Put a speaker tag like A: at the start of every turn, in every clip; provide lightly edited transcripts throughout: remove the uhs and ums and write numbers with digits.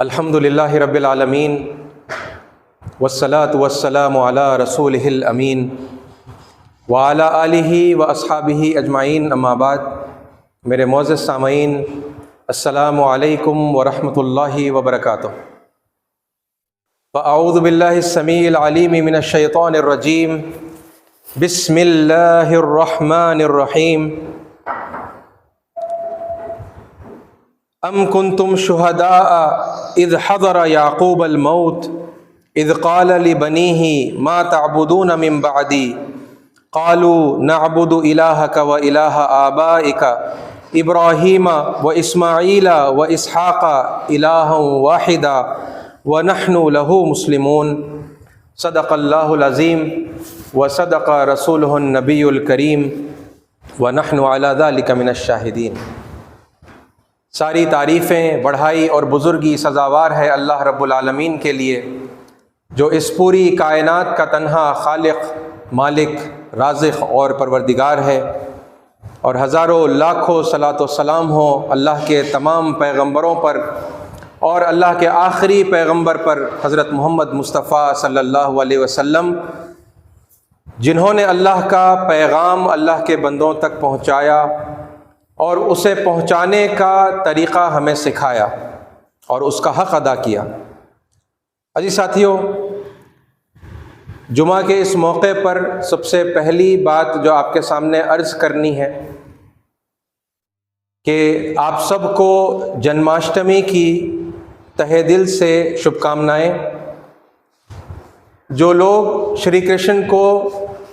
A: الحمدللہ رب العالمین والصلاة والسلام علی رسولہ الامین وعلی آلہ واصحابہ اجمعین، اما بعد۔ میرے معزز سامعین، السلام علیکم ورحمۃ اللہ وبرکاتہ۔ فاعوذ باللہ السمیع العلیم من الشیطان الرجیم، بسم اللہ الرحمن الرحیم۔ ام کنتم شہداء اذ حضر یعقوب الموت اذ قال لبنیہ ما تعبدون من بعدی قالوا نعبد الہک و الہ آبائک ابراہیم و اسماعیل و اسحاق الہا واحدا ونحن له مسلمون۔ صدق اللہ العظیم و صدق رسولہ النبی الکریم ونحن علی ذلک من الشاہدین۔ ساری تعریفیں، بڑھائی اور بزرگی سزاوار ہے اللہ رب العالمین کے لیے، جو اس پوری کائنات کا تنہا خالق، مالک، رازق اور پروردگار ہے، اور ہزاروں لاکھوں صلاۃ و سلام ہو اللہ کے تمام پیغمبروں پر اور اللہ کے آخری پیغمبر پر حضرت محمد مصطفیٰ صلی اللہ علیہ وسلم، جنہوں نے اللہ کا پیغام اللہ کے بندوں تک پہنچایا اور اسے پہنچانے کا طریقہ ہمیں سکھایا اور اس کا حق ادا کیا۔ عزیز ساتھیوں، جمعہ کے اس موقع پر سب سے پہلی بات جو آپ کے سامنے عرض کرنی ہے کہ آپ سب کو جنماشٹمی کی تہہ دل سے شبھ کامنائیں۔ جو لوگ شری کرشن کو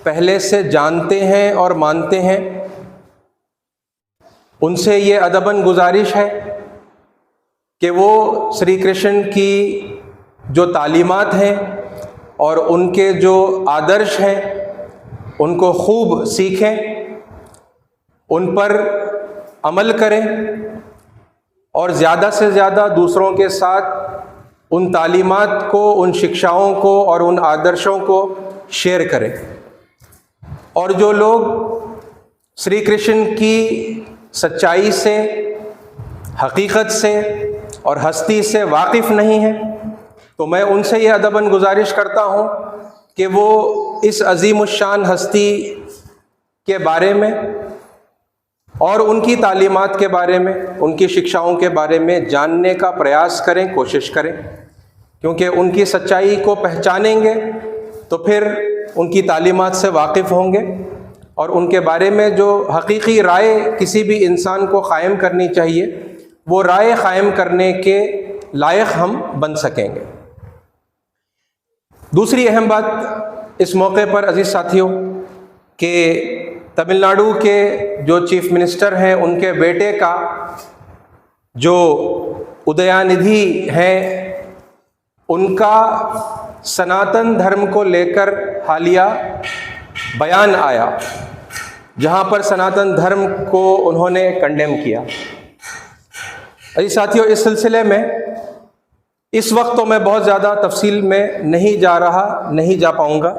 A: پہلے سے جانتے ہیں اور مانتے ہیں، ان سے یہ ادباً گزارش ہے کہ وہ شری کرشن کی جو تعلیمات ہیں اور ان کے جو آدرش ہیں ان کو خوب سیکھیں، ان پر عمل کریں اور زیادہ سے زیادہ دوسروں کے ساتھ ان تعلیمات کو، ان شکشاؤں کو اور ان آدرشوں کو شیئر کریں۔ اور جو لوگ شری کرشن کی سچائی سے، حقیقت سے اور ہستی سے واقف نہیں ہیں، تو میں ان سے یہ ادباً گزارش کرتا ہوں کہ وہ اس عظیم الشان ہستی کے بارے میں اور ان کی تعلیمات کے بارے میں، ان کی شکشاؤں کے بارے میں جاننے کا پریاس کریں، کوشش کریں، کیونکہ ان کی سچائی کو پہچانیں گے تو پھر ان کی تعلیمات سے واقف ہوں گے، اور ان کے بارے میں جو حقیقی رائے کسی بھی انسان کو قائم کرنی چاہیے، وہ رائے قائم کرنے کے لائق ہم بن سکیں گے۔ دوسری اہم بات اس موقع پر عزیز ساتھیوں کہ تمل ناڈو کے جو چیف منسٹر ہیں، ان کے بیٹے کا جو ادیانیدھی ہیں، ان کا سناتن دھرم کو لے کر حالیہ بیان آیا، جہاں پر سناتن دھرم کو انہوں نے کنڈیم کیا۔ عزیز ساتھیوں، اس سلسلے میں اس وقت تو میں بہت زیادہ تفصیل میں نہیں جا پاؤں گا،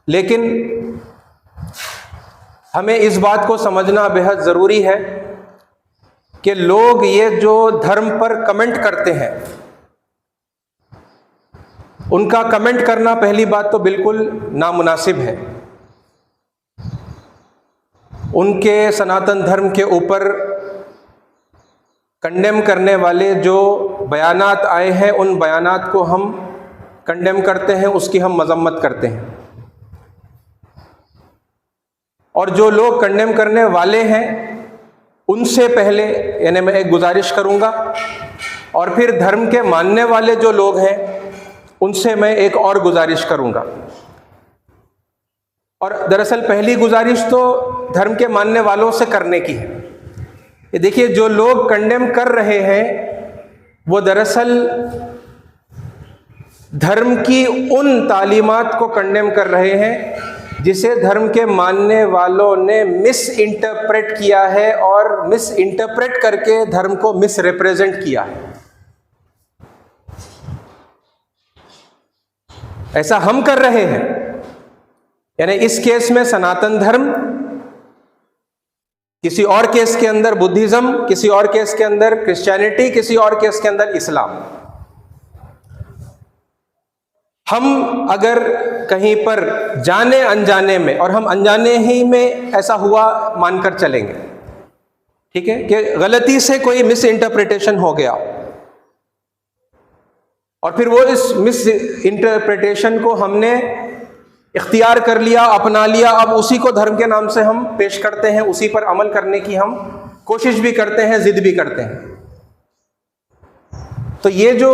A: لیکن ہمیں اس بات کو سمجھنا بہت ضروری ہے کہ لوگ یہ جو دھرم پر کمنٹ کرتے ہیں، ان کا کمنٹ کرنا پہلی بات تو بالکل نامناسب ہے۔ ان کے سناتن دھرم کے اوپر کنڈیم کرنے والے جو بیانات آئے ہیں، ان بیانات کو ہم کنڈیم کرتے ہیں، اس کی ہم مذمت کرتے ہیں۔ اور جو لوگ کنڈیم کرنے والے ہیں ان سے پہلے میں ایک گزارش کروں گا، اور پھر دھرم کے ماننے والے جو لوگ ہیں ان سے میں ایک اور گزارش کروں گا۔ اور دراصل پہلی گزارش تو دھرم کے ماننے والوں سے کرنے کی ہے کہ دیکھیے، جو لوگ کنڈیم کر رہے ہیں وہ دراصل دھرم کی ان تعلیمات کو کنڈیم کر رہے ہیں جسے دھرم کے ماننے والوں نے مس انٹرپریٹ کیا ہے، اور مس انٹرپریٹ کر کے دھرم کو مس ریپریزنٹ کیا ہے۔ ایسا ہم کر رہے ہیں، یعنی اس کیس میں سناتن دھرم کسی اور کیس کے اندر بدھزم، کسی اور کیس کے اندر کرسچینٹی، کسی اور کیس کے اندر اسلام۔ ہم اگر کہیں پر جانے انجانے میں، اور ہم انجانے ہی میں ایسا ہوا مان کر چلیں گے، ٹھیک ہے، کہ غلطی سے کوئی مس انٹرپریٹیشن ہو گیا، اور پھر وہ اس مس انٹرپریٹیشن کو ہم نے اختیار کر لیا، اپنا لیا، اب اسی کو دھرم کے نام سے ہم پیش کرتے ہیں، اسی پر عمل کرنے کی ہم کوشش بھی کرتے ہیں، ضد بھی کرتے ہیں۔ تو یہ جو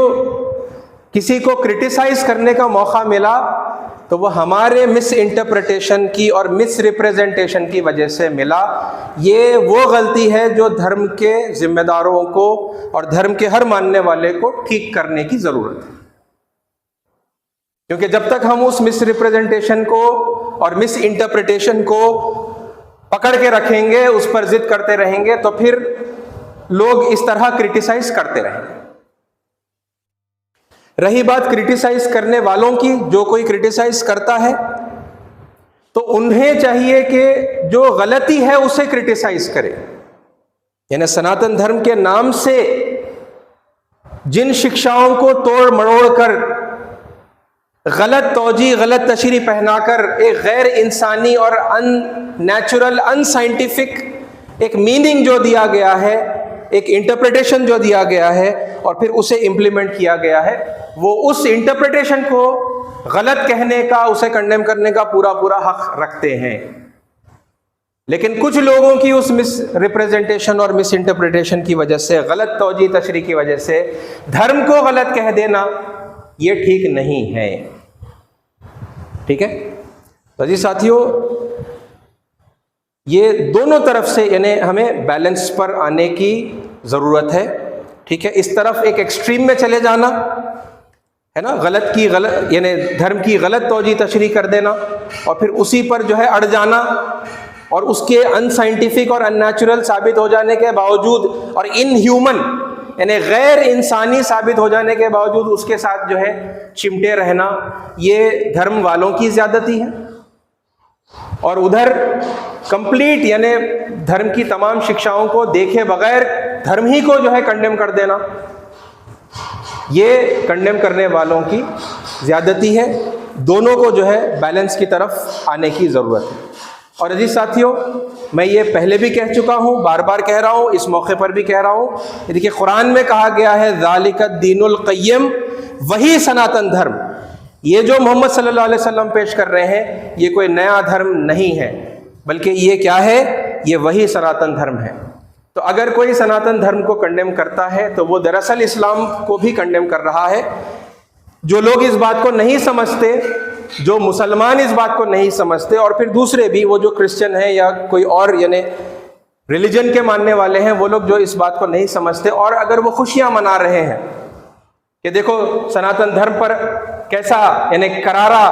A: کسی کو کرٹیسائز کرنے کا موقع ملا تو وہ ہمارے مس انٹرپریٹیشن کی اور مس ریپریزنٹیشن کی وجہ سے ملا۔ یہ وہ غلطی ہے جو دھرم کے ذمہ داروں کو اور دھرم کے ہر ماننے والے کو ٹھیک کرنے کی ضرورت ہے، کیونکہ جب تک ہم اس مس ریپریزنٹیشن کو اور مس انٹرپریٹیشن کو پکڑ کے رکھیں گے، اس پر ضد کرتے رہیں گے، تو پھر لوگ اس طرح کرٹیسائز کرتے رہیں گے۔ رہی بات کرٹیسائز کرنے والوں کی، جو کوئی کرٹیسائز کرتا ہے تو انہیں چاہیے کہ جو غلطی ہے اسے کرٹیسائز کرے، یعنی سناتن دھرم کے نام سے جن شکشاؤں کو توڑ مروڑ کر، غلط توجیہ، غلط تشریح پہنا کر ایک غیر انسانی اور ان نیچرل، ان سائنٹیفک ایک میننگ جو دیا گیا ہے، ایک انٹرپریٹیشن جو دیا گیا ہے اور پھر اسے امپلیمنٹ کیا گیا ہے، وہ اس انٹرپریٹیشن کو غلط کہنے کا، اسے کنڈیم کرنے کا پورا حق رکھتے ہیں۔ لیکن کچھ لوگوں کی اس مس ریپریزنٹیشن اور مس انٹرپریٹیشن کی وجہ سے، غلط توجیہ تشریح کی وجہ سے دھرم کو غلط کہہ دینا، یہ ٹھیک نہیں ہے، ٹھیک ہے۔ تو جی ساتھیوں، یہ دونوں طرف سے یعنی ہمیں بیلنس پر آنے کی ضرورت ہے، ٹھیک ہے۔ اس طرف ایک ایکسٹریم میں چلے جانا ہے نا، غلط یعنی دھرم کی غلط توجیہ تشریح کر دینا اور پھر اسی پر جو ہے اڑ جانا، اور اس کے ان سائنٹیفک اور ان نیچرل ثابت ہو جانے کے باوجود اور ان ہیومن یعنی غیر انسانی ثابت ہو جانے کے باوجود اس کے ساتھ جو ہے چمٹے رہنا، یہ دھرم والوں کی زیادتی ہے۔ اور ادھر کمپلیٹ یعنی دھرم کی تمام شکشاؤں کو دیکھے بغیر دھرم ہی کو جو ہے کنڈیم کر دینا، یہ کنڈیم کرنے والوں کی زیادتی ہے۔ دونوں کو جو ہے بیلنس کی طرف آنے کی ضرورت ہے۔ اور عزیز ساتھیوں، میں یہ پہلے بھی کہہ چکا ہوں، بار بار کہہ رہا ہوں، اس موقع پر بھی کہہ رہا ہوں، یہ دیکھیے قرآن میں کہا گیا ہے ذالک الدین القیم، وہی سناتن دھرم۔ یہ جو محمد صلی اللہ علیہ وسلم پیش کر رہے ہیں یہ کوئی نیا دھرم نہیں ہے، بلکہ یہ کیا ہے؟ یہ وہی سناتن دھرم ہے۔ تو اگر کوئی سناتن دھرم کو کنڈیم کرتا ہے تو وہ دراصل اسلام کو بھی کنڈیم کر رہا ہے۔ جو لوگ اس بات کو نہیں سمجھتے، جو مسلمان اس بات کو نہیں سمجھتے، اور پھر دوسرے بھی، وہ جو کرسچن ہیں یا کوئی اور یعنی ریلیجن کے ماننے والے ہیں، وہ لوگ جو اس بات کو نہیں سمجھتے اور اگر وہ خوشیاں منا رہے ہیں کہ دیکھو سناتن دھرم پر کیسا یعنی کرارا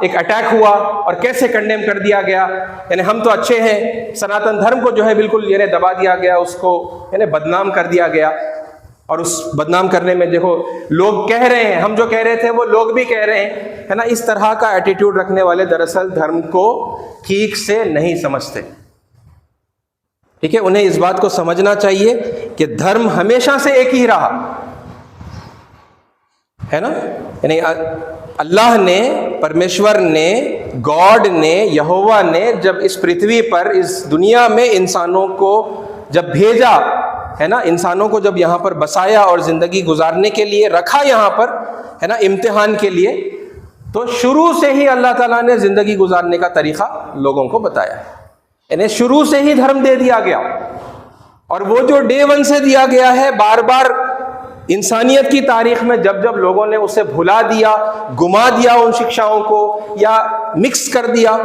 A: ایک اٹیک ہوا اور کیسے کنڈیم کر دیا گیا، یعنی ہم تو اچھے ہیں، سناتن دھرم کو جو ہے بالکل یعنی دبا دیا گیا، اس کو یعنی بدنام کر دیا گیا، اور اس بدنام کرنے میں دیکھو لوگ کہہ رہے ہیں، ہم جو کہہ رہے تھے وہ لوگ بھی کہہ رہے ہیں، ہے نا۔ اس طرح کا ایٹیٹیوڈ رکھنے والے دراصل دھرم کو ٹھیک سے نہیں سمجھتے، ٹھیک ہے۔ انہیں اس بات کو سمجھنا چاہیے کہ دھرم ہمیشہ سے ایک ہی رہا ہے نا، یعنی اللہ نے، پرمیشور نے، گاڈ نے، یہوہ نے جب اس پرتھوی پر، اس دنیا میں انسانوں کو جب بھیجا ہے نا، انسانوں کو جب یہاں پر بسایا اور زندگی گزارنے کے لیے رکھا یہاں پر ہے نا، امتحان کے لیے، تو شروع سے ہی اللہ تعالیٰ نے زندگی گزارنے کا طریقہ لوگوں کو بتایا ہے، یعنی شروع سے ہی دھرم دے دیا گیا، اور وہ جو ڈے ون سے دیا گیا ہے، بار بار انسانیت کی تاریخ میں جب جب لوگوں نے اسے بھلا دیا، گما دیا ان شکشاؤں کو، یا مکس کر دیا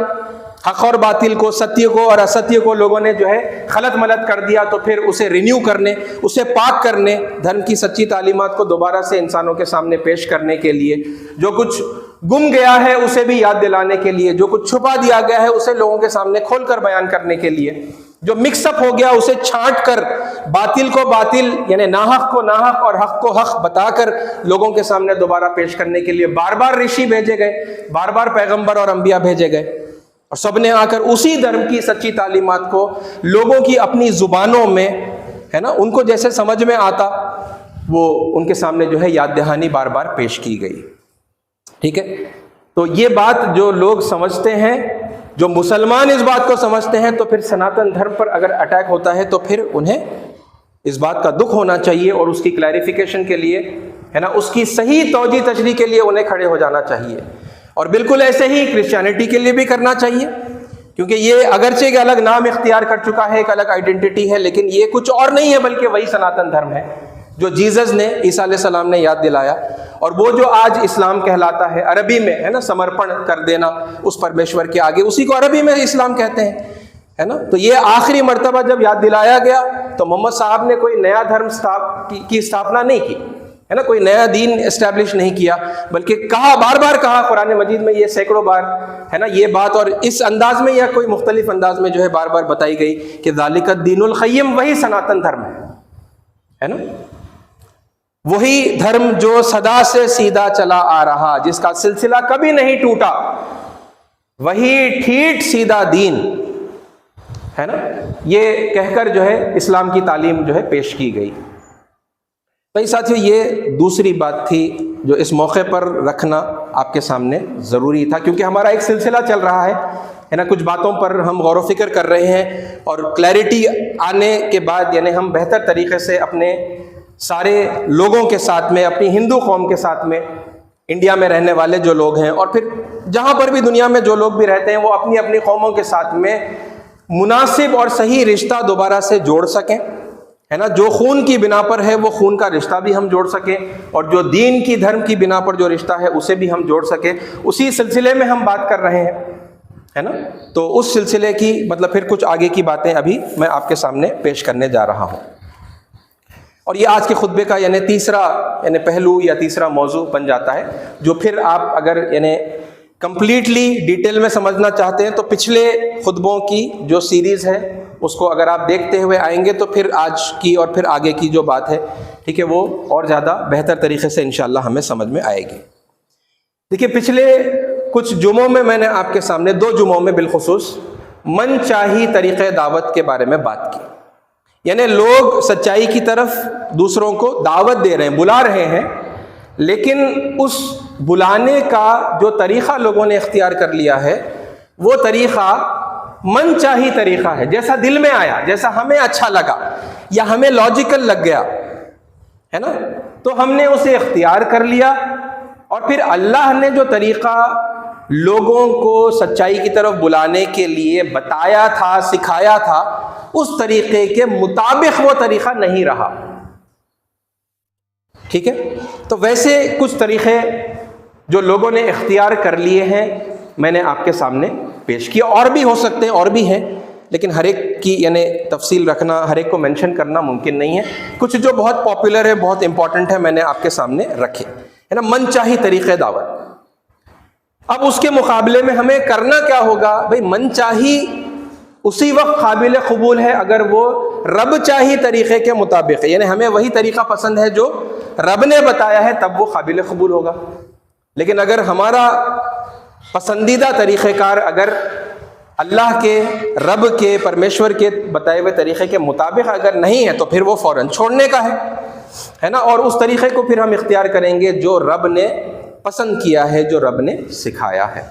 A: حق اور باطل کو، ستیہ کو اور استیہ کو، لوگوں نے جو ہے خلط ملط کر دیا، تو پھر اسے رینیو کرنے، اسے پاک کرنے، دھرم کی سچی تعلیمات کو دوبارہ سے انسانوں کے سامنے پیش کرنے کے لیے، جو کچھ گم گیا ہے اسے بھی یاد دلانے کے لیے، جو کچھ چھپا دیا گیا ہے اسے لوگوں کے سامنے کھول کر بیان کرنے کے لیے، جو مکس اپ ہو گیا اسے چھانٹ کر باطل کو باطل یعنی ناحق کو ناحق اور حق کو حق بتا کر لوگوں کے سامنے دوبارہ پیش کرنے کے لیے بار بار رشی بھیجے گئے، بار بار پیغمبر اور انبیاء بھیجے گئے، اور سب نے آ کر اسی دھرم کی سچی تعلیمات کو لوگوں کی اپنی زبانوں میں ہے نا ان کو جیسے سمجھ میں آتا وہ ان کے سامنے جو ہے یاد دہانی بار بار پیش کی گئی. ٹھیک ہے, تو یہ بات جو لوگ سمجھتے ہیں, جو مسلمان اس بات کو سمجھتے ہیں, تو پھر سناتن دھرم پر اگر اٹیک ہوتا ہے تو پھر انہیں اس بات کا دکھ ہونا چاہیے اور اس کی کلیریفیکیشن کے لیے ہے نا اس کی صحیح توجیہ تشریح کے لیے انہیں کھڑے ہو جانا چاہیے. اور بالکل ایسے ہی کرسچینٹی کے لیے بھی کرنا چاہیے, کیونکہ یہ اگرچہ ایک الگ نام اختیار کر چکا ہے, ایک الگ آئیڈینٹی ہے, لیکن یہ کچھ اور نہیں ہے بلکہ وہی سناتن دھرم ہے جو جیزس نے, عیسیٰ علیہ السلام نے یاد دلایا. اور وہ جو آج اسلام کہلاتا ہے عربی میں ہے نا, سمرپن کر دینا اس پرمیشور کے آگے, اسی کو عربی میں اسلام کہتے ہیں ہے نا. تو یہ آخری مرتبہ جب یاد دلایا گیا تو محمد صاحب نے کوئی نیا دھرم کی استھاپنا نہیں کی ہے نا, کوئی نیا دین اسٹیبلش نہیں کیا, بلکہ کہا, بار بار کہا قرآن مجید میں یہ سینکڑوں بار ہے نا یہ بات, اور اس انداز میں یا کوئی مختلف انداز میں جو ہے بار بار بتائی گئی کہ ذالک الدین القیم, وہی سناتن دھرم ہے نا, وہی دھرم جو صدا سے سیدھا چلا آ رہا, جس کا سلسلہ کبھی نہیں ٹوٹا, وہی ٹھیٹ سیدھا دین ہے نا. یہ کہہ کر جو ہے اسلام کی تعلیم جو ہے پیش کی گئی. بھائی ساتھیو, یہ دوسری بات تھی جو اس موقع پر رکھنا آپ کے سامنے ضروری تھا, کیونکہ ہمارا ایک سلسلہ چل رہا ہے نا, کچھ باتوں پر ہم غور و فکر کر رہے ہیں, اور کلیئرٹی آنے کے بعد یعنی ہم بہتر طریقے سے اپنے سارے لوگوں کے ساتھ میں, اپنی ہندو قوم کے ساتھ میں, انڈیا میں رہنے والے جو لوگ ہیں اور پھر جہاں پر بھی دنیا میں جو لوگ بھی رہتے ہیں, وہ اپنی اپنی قوموں کے ساتھ میں مناسب اور صحیح رشتہ دوبارہ سے جوڑ سکیں ہے نا. جو خون کی بنا پر ہے وہ خون کا رشتہ بھی ہم جوڑ سکیں, اور جو دین کی دھرم کی بنا پر جو رشتہ ہے اسے بھی ہم جوڑ سکیں. اسی سلسلے میں ہم بات کر رہے ہیں ہے نا. تو اس سلسلے کی مطلب پھر کچھ آگے کی باتیں ابھی میں آپ کے سامنے پیش کرنے جا رہا ہوں. اور یہ آج کے خطبے کا یعنی تیسرا یعنی پہلو یا تیسرا موضوع بن جاتا ہے, جو پھر آپ اگر یعنی کمپلیٹلی ڈیٹیل میں سمجھنا چاہتے ہیں تو پچھلے خطبوں کی جو سیریز ہے اس کو اگر آپ دیکھتے ہوئے آئیں گے تو پھر آج کی اور پھر آگے کی جو بات ہے ٹھیک ہے وہ اور زیادہ بہتر طریقے سے انشاءاللہ ہمیں سمجھ میں آئے گی. دیکھیے, پچھلے کچھ جمعوں میں میں نے آپ کے سامنے, 2 جمعوں میں بالخصوص, من چاہی طریقہ دعوت کے بارے میں بات کی. یعنی لوگ سچائی کی طرف دوسروں کو دعوت دے رہے ہیں, بلا رہے ہیں, لیکن اس بلانے کا جو طریقہ لوگوں نے اختیار کر لیا ہے وہ طریقہ من چاہی طریقہ ہے, جیسا دل میں آیا, جیسا ہمیں اچھا لگا یا ہمیں لاجیکل لگ گیا ہے نا, تو ہم نے اسے اختیار کر لیا. اور پھر اللہ نے جو طریقہ لوگوں کو سچائی کی طرف بلانے کے لیے بتایا تھا, سکھایا تھا, اس طریقے کے مطابق وہ طریقہ نہیں رہا. ٹھیک ہے, تو ویسے کچھ طریقے جو لوگوں نے اختیار کر لیے ہیں میں نے آپ کے سامنے پیش کیا, اور بھی ہو سکتے ہیں, اور بھی ہیں, لیکن ہر ایک کی یعنی تفصیل رکھنا, ہر ایک کو مینشن کرنا ممکن نہیں ہے. کچھ جو بہت پاپولر ہے, بہت امپورٹنٹ ہے, میں نے آپ کے سامنے رکھے ہے نا. من چاہی طریقہ دعوت. اب اس کے مقابلے میں ہمیں کرنا کیا ہوگا بھائی؟ من چاہی اسی وقت قابل قبول ہے اگر وہ رب چاہی طریقے کے مطابق ہے, یعنی ہمیں وہی طریقہ پسند ہے جو رب نے بتایا ہے, تب وہ قابل قبول ہوگا. لیکن اگر ہمارا پسندیدہ طریقہ کار اگر اللہ کے, رب کے, پرمیشور کے بتائے ہوئے طریقے کے مطابق اگر نہیں ہے تو پھر وہ فوراً چھوڑنے کا ہے نا, اور اس طریقے کو پھر ہم اختیار کریں گے جو رب نے پسند کیا ہے, جو رب نے سکھایا ہے.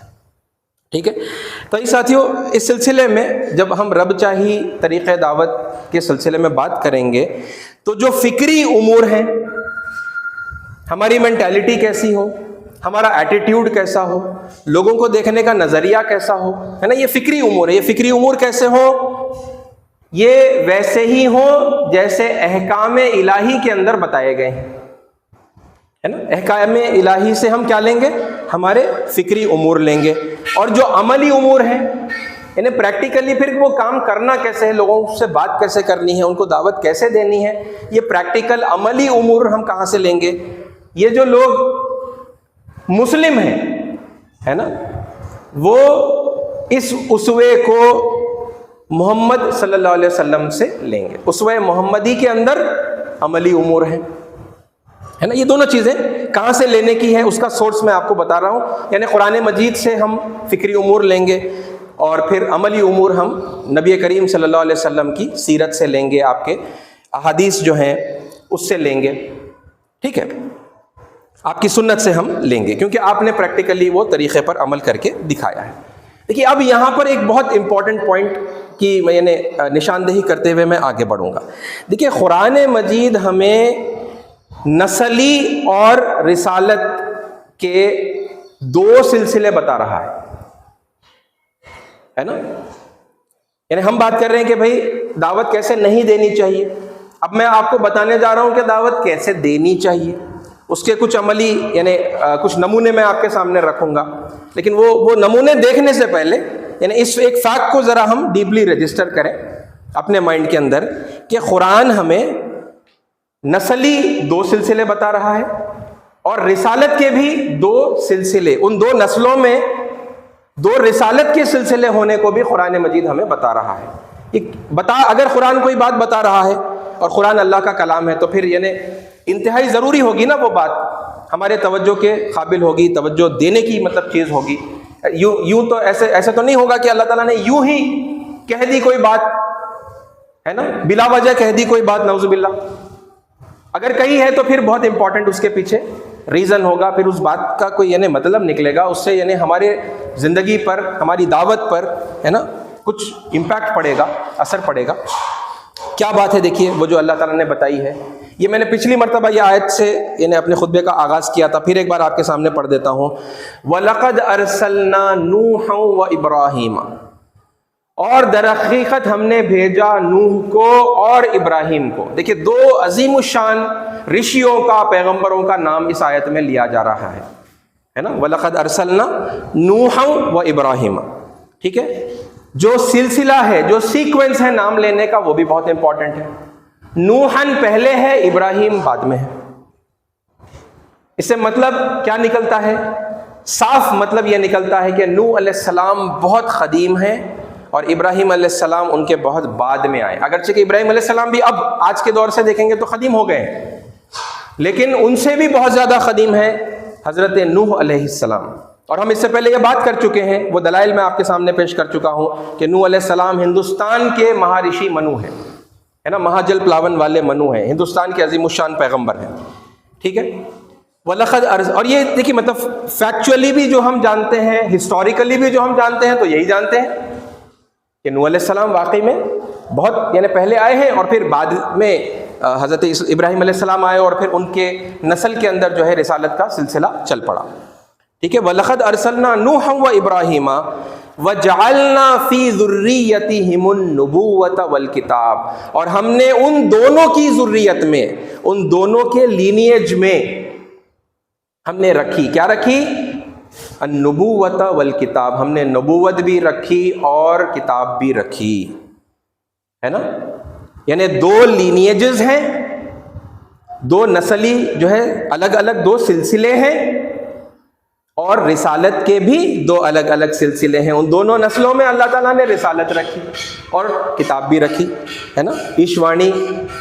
A: ٹھیک ہے, تو یہ ساتھیوں اس سلسلے میں جب ہم رب چاہی طریقہ دعوت کے سلسلے میں بات کریں گے تو جو فکری امور ہیں, ہماری مینٹیلٹی کیسی ہو, ہمارا ایٹیٹیوڈ کیسا ہو, لوگوں کو دیکھنے کا نظریہ کیسا ہو ہے نا, یہ فکری امور ہے. یہ فکری امور کیسے ہوں؟ یہ ویسے ہی ہوں جیسے احکام الہی کے اندر بتائے گئے ہیں ہے نا. احکام الہی سے ہم کیا لیں گے؟ ہمارے فکری امور لیں گے. اور جو عملی امور ہیں یعنی پریکٹیکلی پھر وہ کام کرنا کیسے ہے, لوگوں سے بات کیسے کرنی ہے, ان کو دعوت کیسے دینی ہے, یہ پریکٹیکل عملی امور ہم کہاں سے لیں گے؟ یہ جو لوگ مسلم ہیں ہے نا, وہ اس اسوے کو محمد صلی اللہ علیہ وسلم سے لیں گے. اسوہ محمدی کے اندر عملی امور ہیں ہے نا. یہ دونوں چیزیں کہاں سے لینے کی ہے اس کا سورس میں آپ کو بتا رہا ہوں. یعنی قرآن مجید سے ہم فکری امور لیں گے, اور پھر عملی امور ہم نبی کریم صلی اللہ علیہ وسلم کی سیرت سے لیں گے، آپ کے احادیث جو ہیں اس سے لیں گے، ٹھیک ہے، آپ کی سنت سے ہم لیں گے، کیونکہ آپ نے پریکٹیکلی وہ طریقے پر عمل کر کے دکھایا ہے۔ دیکھیے اب یہاں پر ایک بہت امپورٹنٹ پوائنٹ کی میں نے نشاندہی کرتے ہوئے میں آگے بڑھوں گا۔ دیکھیے قرآن مجید ہمیں نسلی اور رسالت کے دو سلسلے بتا رہا ہے نا، یعنی ہم بات کر رہے ہیں کہ بھائی دعوت کیسے نہیں دینی چاہیے، اب میں آپ کو بتانے جا رہا ہوں کہ دعوت کیسے دینی چاہیے، اس کے کچھ عملی یعنی کچھ نمونے میں آپ کے سامنے رکھوں گا، لیکن وہ نمونے دیکھنے سے پہلے یعنی اس ایک فیکٹ کو ذرا ہم ڈیپلی رجسٹر کریں اپنے مائنڈ کے اندر کہ قرآن ہمیں نسلی دو سلسلے بتا رہا ہے اور رسالت کے بھی دو سلسلے، ان دو نسلوں میں دو رسالت کے سلسلے ہونے کو بھی قرآن مجید ہمیں بتا رہا ہے۔ اگر قرآن کوئی بات بتا رہا ہے اور قرآن اللہ کا کلام ہے تو پھر یعنی انتہائی ضروری ہوگی نا وہ بات، ہمارے توجہ کے قابل ہوگی، توجہ دینے کی مطلب چیز ہوگی۔ یوں تو ایسے تو نہیں ہوگا کہ اللہ تعالیٰ نے یوں ہی کہہ دی کوئی بات، ہے نا، بلا وجہ کہہ دی کوئی بات، نعوذ باللہ۔ اگر کہی ہے تو پھر بہت امپورٹنٹ اس کے پیچھے ریزن ہوگا، پھر اس بات کا کوئی یعنی مطلب نکلے گا، اس سے یعنی ہمارے زندگی پر، ہماری دعوت پر، ہے نا، کچھ امپیکٹ پڑے گا، اثر پڑے گا۔ کیا بات ہے دیکھیے وہ جو اللہ تعالیٰ نے بتائی ہے، یہ میں نے پچھلی مرتبہ یہ آیت سے یعنی اپنے خطبے کا آغاز کیا تھا، پھر ایک بار آپ کے سامنے پڑھ دیتا ہوں۔ وَلَقَدْ أَرْسَلْنَا نُوحًا وَإِبْرَاهِيمَ، اور در حقیقت ہم نے بھیجا نوح کو اور ابراہیم کو۔ دیکھیے دو عظیم الشان رشیوں کا، پیغمبروں کا نام اس آیت میں لیا جا رہا ہے نا، وَلَقَدْ أَرْسَلْنَا نُوحًا وَإِبْرَاهِيمَ، ٹھیک ہے۔ جو سلسلہ ہے، جو سیکوینس ہے نام لینے کا، وہ بھی بہت امپورٹنٹ ہے۔ نوحن پہلے ہے، ابراہیم بعد میں ہے۔ اس سے مطلب کیا نکلتا ہے؟ صاف مطلب یہ نکلتا ہے کہ نوح علیہ السلام بہت قدیم ہیں اور ابراہیم علیہ السلام ان کے بہت بعد میں آئے، اگرچہ کہ ابراہیم علیہ السلام بھی اب آج کے دور سے دیکھیں گے تو قدیم ہو گئے ہیں، لیکن ان سے بھی بہت زیادہ قدیم ہے حضرت نوح علیہ السلام۔ اور ہم اس سے پہلے یہ بات کر چکے ہیں، وہ دلائل میں آپ کے سامنے پیش کر چکا ہوں کہ نوح علیہ السلام ہندوستان کے مہارشی منو ہیں، ہے نا، مہاجل پلاون والے منو ہیں، ہندوستان کے عظیم الشان پیغمبر ہیں، ٹھیک ہے۔ وَلَقَدْ اور یہ دیکھیے مطلب فیکچولی بھی جو ہم جانتے ہیں، ہسٹوریکلی بھی جو ہم جانتے ہیں، تو یہی جانتے ہیں کہ نوح علیہ السلام واقعی میں بہت یعنی پہلے آئے ہیں اور پھر بعد میں حضرت ابراہیم علیہ السلام آئے اور پھر ان کے نسل کے اندر جو ہے رسالت کا سلسلہ چل پڑا، ٹھیک ہے۔ وَلَقَدْ أَرْسَلْنَا نُوحًا وَإِبْرَاهِيمَ وَجَعَلْنَا فِي ذُرِّيَّتِهِمُ النُّبُوَّةَ وَالْكِتَابَ، اور ہم نے ان دونوں کی ذریت میں، ان دونوں کے لینیج میں ہم نے رکھی، کیا رکھی؟ النبوۃ والکتاب، ہم نے نبوت بھی رکھی اور کتاب بھی رکھی، ہے نا، یعنی دو لینیجز ہیں، دو نسلی جو ہے الگ الگ دو سلسلے ہیں، اور رسالت کے بھی دو الگ الگ سلسلے ہیں۔ ان دونوں نسلوں میں اللہ تعالیٰ نے رسالت رکھی اور کتاب بھی رکھی، ہے نا، ایشوانی